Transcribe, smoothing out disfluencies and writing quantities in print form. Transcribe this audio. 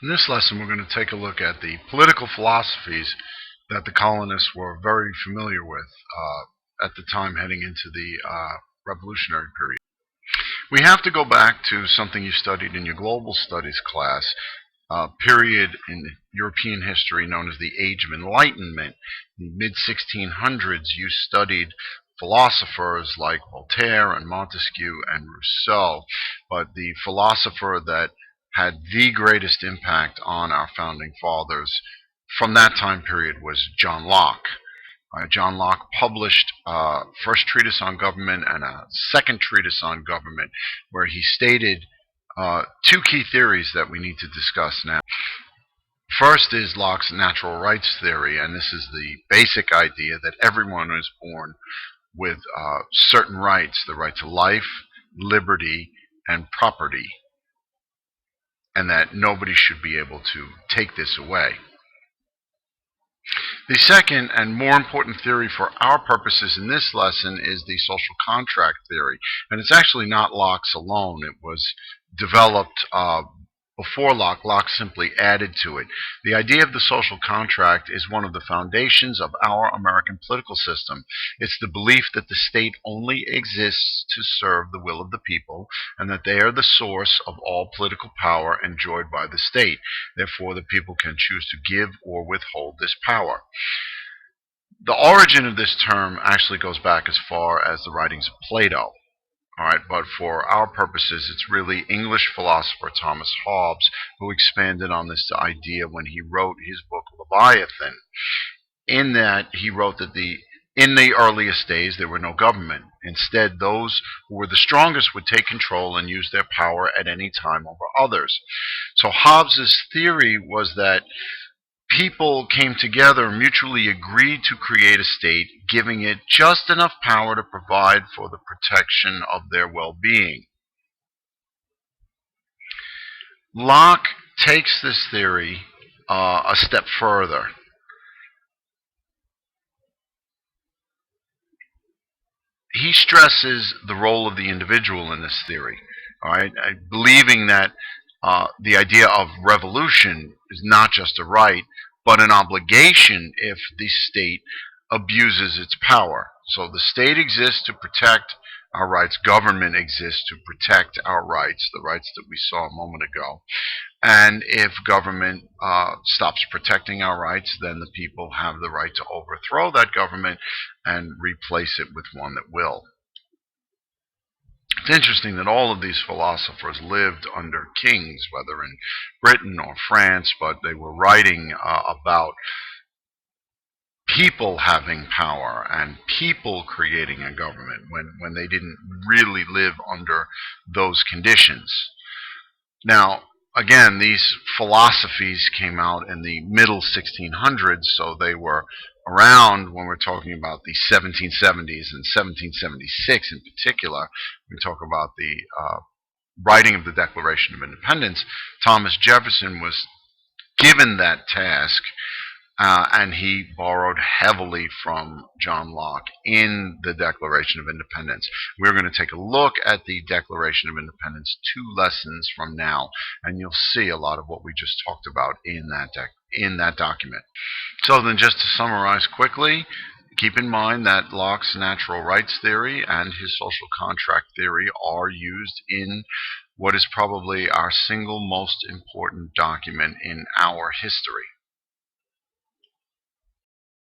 In this lesson, we're going to take a look at the political philosophies that the colonists were very familiar with at the time heading into the Revolutionary period. We have to go back to something you studied in your global studies class, period in European history known as the Age of Enlightenment. In the mid-1600s, you studied philosophers like Voltaire and Montesquieu and Rousseau, but the philosopher that had the greatest impact on our founding fathers from that time period was John Locke. John Locke published first treatise on government and a second treatise on government, where he stated two key theories that we need to discuss now. First is Locke's natural rights theory, and this is the basic idea that everyone is born with certain rights: the right to life, liberty, and property, and that nobody should be able to take this away. The second and more important theory for our purposes in this lesson is the social contract theory. And it's actually not Locke's alone. It was developed before Locke. Locke simply added to it. The idea of the social contract is one of the foundations of our American political system. It's the belief that the state only exists to serve the will of the people, and that they are the source of all political power enjoyed by the state. Therefore, the people can choose to give or withhold this power. The origin of this term actually goes back as far as the writings of Plato. All right, but for our purposes, it's really English philosopher Thomas Hobbes who expanded on this idea when he wrote his book Leviathan. In that, he wrote that in the earliest days there were no government. Instead, those who were the strongest would take control and use their power at any time over others. So Hobbes's theory was that people came together and mutually agreed to create a state, giving it just enough power to provide for the protection of their well-being. Locke takes this theory a step further. He stresses the role of the individual in this theory, all right, believing that the idea of revolution is not just a right, but an obligation if the state abuses its power. So the state exists to protect our rights. Government exists to protect our rights, the rights that we saw a moment ago. And if government stops protecting our rights, then the people have the right to overthrow that government and replace it with one that will. It's interesting that all of these philosophers lived under kings, whether in Britain or France, but they were writing about people having power and people creating a government when they didn't really live under those conditions. Now, again, these philosophies came out in the middle 1600s, so they were around when we're talking about the 1770s and 1776 in particular. We talk about the writing of the Declaration of Independence. Thomas Jefferson was given that task, and he borrowed heavily from John Locke in the Declaration of Independence. We're going to take a look at the Declaration of Independence 2 lessons from now, and you'll see a lot of what we just talked about in that document. So then, just to summarize quickly, keep in mind that Locke's natural rights theory and his social contract theory are used in what is probably our single most important document in our history.